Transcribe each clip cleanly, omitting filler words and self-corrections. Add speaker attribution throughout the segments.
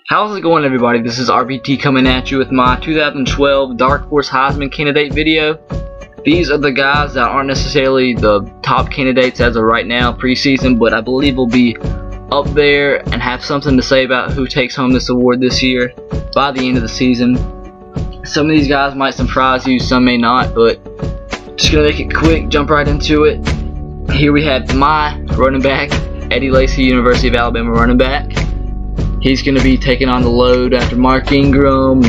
Speaker 1: How's it going, everybody? This is RBT coming at you with my 2012 Darkhorse Heisman candidate video. These are the guys that aren't necessarily the top candidates as of right now, preseason, but I believe will be up there and have something to say about who takes home this award this year by the end of the season. Some of these guys might surprise you, some may not, but just gonna make it quick, jump right into it. Here we have my running back, Eddie Lacy, University of Alabama running back. He's going to be taking on the load after Mark Ingram,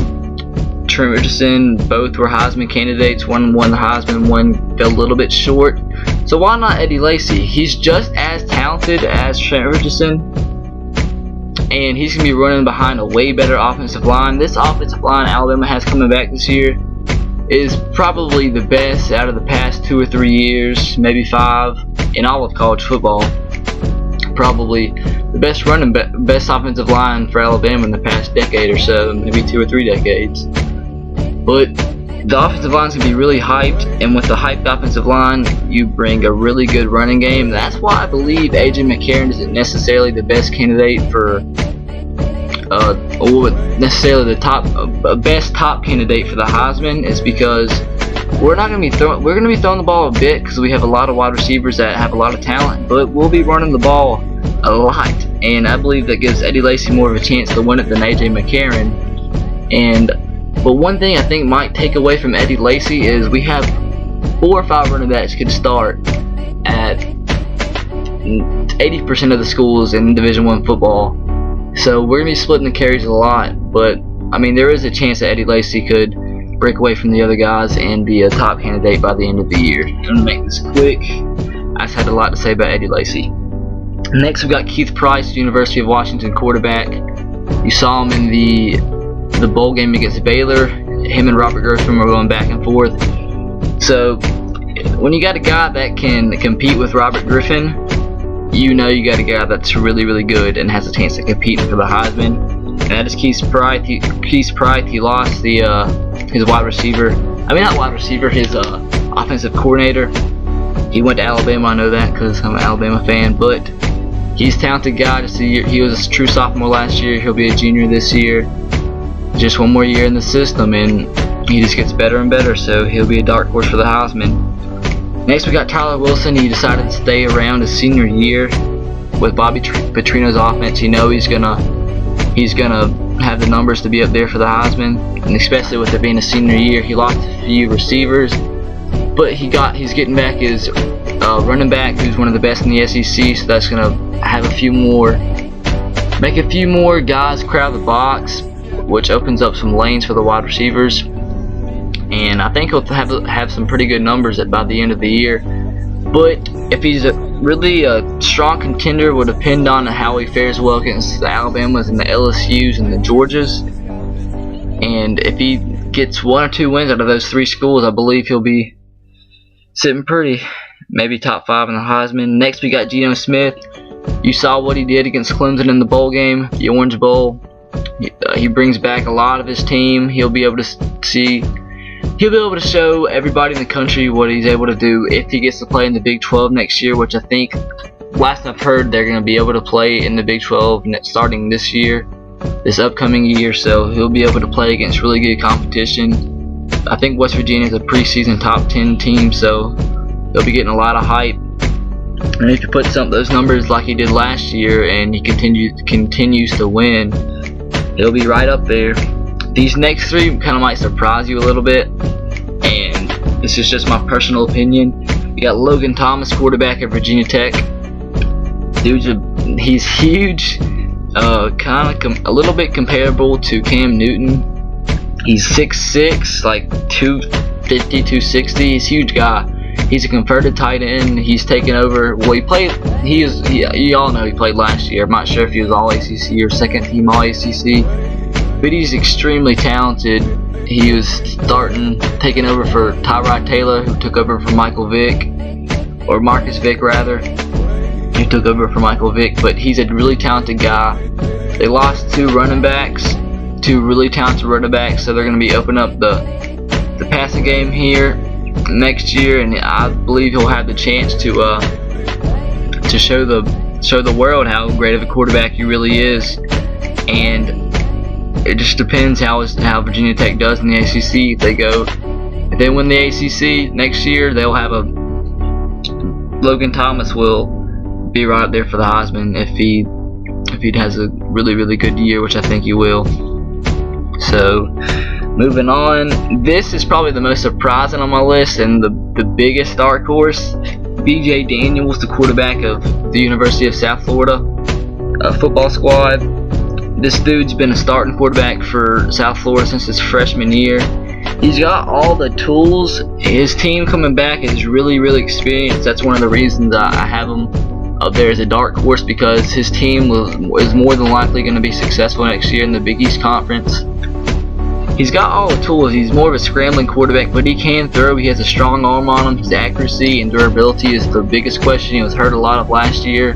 Speaker 1: Trent Richardson. Both were Heisman candidates. One won the Heisman, one fell a little bit short. So why not Eddie Lacy? He's just as talented as Trent Richardson, and he's going to be running behind a way better offensive line. This offensive line Alabama has coming back this year is probably the best out of the past 2 or 3 years, maybe 5 in all of college football. Probably the best best offensive line for Alabama in the past decade or so, maybe 2 or 3 decades. But the offensive line is going to be really hyped, and with the hyped offensive line, you bring a really good running game. That's why I believe A.J. McCarron isn't necessarily the best candidate for, or necessarily the best top candidate for the Heisman, is because we're going to be throwing the ball a bit because we have a lot of wide receivers that have a lot of talent, but we'll be running the ball a lot, and I believe that gives Eddie Lacy more of a chance to win it than A.J. McCarron. But one thing I think might take away from Eddie Lacy is we have 4 or 5 running backs could start at 80% of the schools in Division I football. So we're going to be splitting the carries a lot, but I mean, there is a chance that Eddie Lacy could break away from the other guys and be a top candidate by the end of the year. I'm going to make this quick. I just had a lot to say about Eddie Lacy. Next, we've got Keith Price, University of Washington quarterback. You saw him in the bowl game against Baylor. Him and Robert Griffin were going back and forth. So when you got a guy that can compete with Robert Griffin, you know you got a guy that's really, really good and has a chance to compete for the Heisman. And that is Keith Price. He lost his wide receiver. I mean, not wide receiver, his offensive coordinator. He went to Alabama. I know that because I'm an Alabama fan, but he's a talented guy. He was a true sophomore last year. He'll be a junior this year. Just one more year in the system, and he just gets better and better. So he'll be a dark horse for the Heisman. Next, we got Tyler Wilson. He decided to stay around his senior year with Bobby Petrino's offense. You know he's gonna have the numbers to be up there for the Heisman, and especially with it being a senior year. He lost a few receivers, but he's getting back his running back, who's one of the best in the SEC. So that's gonna have make a few more guys crowd the box, which opens up some lanes for the wide receivers. And I think he'll have some pretty good numbers by the end of the year. But if he's really a strong contender, will depend on how he fares well against the Alabamas and the LSUs and the Georgias. And if he gets 1 or 2 wins out of those 3 schools, I believe he'll be sitting pretty, maybe top 5 in the Heisman. Next, we got Geno Smith. You saw what he did against Clemson in the bowl game, the Orange Bowl. He brings back a lot of his team. He'll be able to show everybody in the country what he's able to do if he gets to play in the Big 12 next year, which I think, last I've heard, they're going to be able to play in the Big 12 starting this upcoming year. So he'll be able to play against really good competition. I think West Virginia is a preseason top 10 team, so he'll be getting a lot of hype. And if he puts up those numbers like he did last year and he continues to win, he'll be right up there. These next 3 kind of might surprise you a little bit, and this is just my personal opinion. You got Logan Thomas, quarterback at Virginia Tech. He's huge, kind of a little bit comparable to Cam Newton. He's 6'6", like 250, 260. He's a huge guy. He's a converted tight end. He's taken over. Well, you all know he played last year. I'm not sure if he was all ACC or second team all ACC. But he's extremely talented. He was taking over for Tyrod Taylor, who took over for Michael Vick, or Marcus Vick rather. He took over for Michael Vick, but he's a really talented guy. They lost 2 really talented running backs, so they're going to be opening up the passing game here next year, and I believe he'll have the chance to show the world how great of a quarterback he really is. And it just depends how Virginia Tech does in the ACC. If they win the ACC next year, they'll have Logan Thomas will be right up there for the Heisman if he has a really good year, which I think he will. So moving on, this is probably the most surprising on my list and the biggest dark horse. B.J. Daniels, the quarterback of the University of South Florida football squad. This dude's been a starting quarterback for South Florida since his freshman year. He's got all the tools. His team coming back is really experienced. That's one of the reasons I have him up there as a dark horse, because his team is more than likely going to be successful next year in the Big East Conference. He's got all the tools. He's more of a scrambling quarterback, but he can throw. He has a strong arm on him. His accuracy and durability is the biggest question. He was hurt a lot of last year,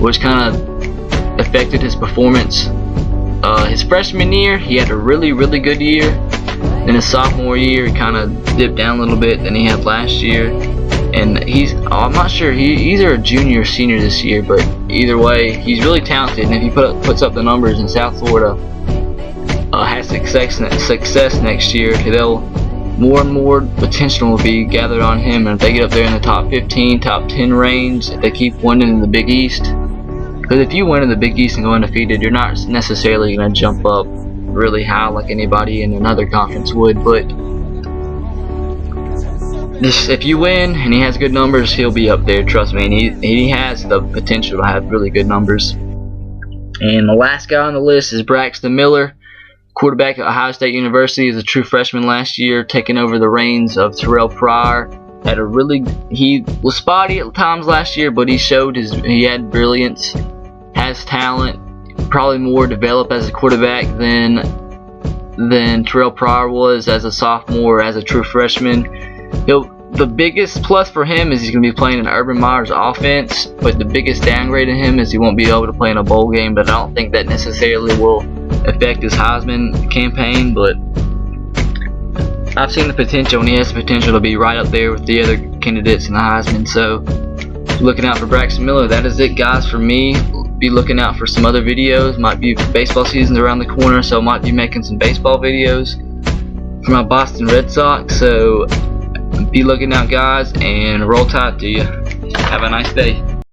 Speaker 1: which kind of affected his performance. His freshman year, he had a really good year. In his sophomore year, he kind of dipped down a little bit than he had last year. And I'm not sure, he's either a junior or senior this year, but either way, he's really talented. And if he puts up the numbers in South Florida, has success next year, more and more potential will be gathered on him. And if they get up there in the top 15, top 10 range, if they keep winning in the Big East, because if you win in the Big East and go undefeated, you're not necessarily going to jump up really high like anybody in another conference would. But if you win and he has good numbers, he'll be up there, trust me. And he has the potential to have really good numbers. And the last guy on the list is Braxton Miller, quarterback at Ohio State University. As a true freshman last year, taking over the reins of Terrell Pryor. He was spotty at times last year, but he showed he had brilliance, has talent, probably more developed as a quarterback than Terrell Pryor was as a sophomore, as a true freshman. The biggest plus for him is he's going to be playing in Urban Meyer's offense, but the biggest downgrade in him is he won't be able to play in a bowl game. But I don't think that necessarily will affect his Heisman campaign. But I've seen the potential, and he has the potential to be right up there with the other candidates in the Heisman. So looking out for Braxton Miller. That is it, guys, for me. Be looking out for some other videos. Might be baseball season's around the corner, so might be making some baseball videos for my Boston Red Sox. So be looking out, guys, and roll tide to you. Have a nice day.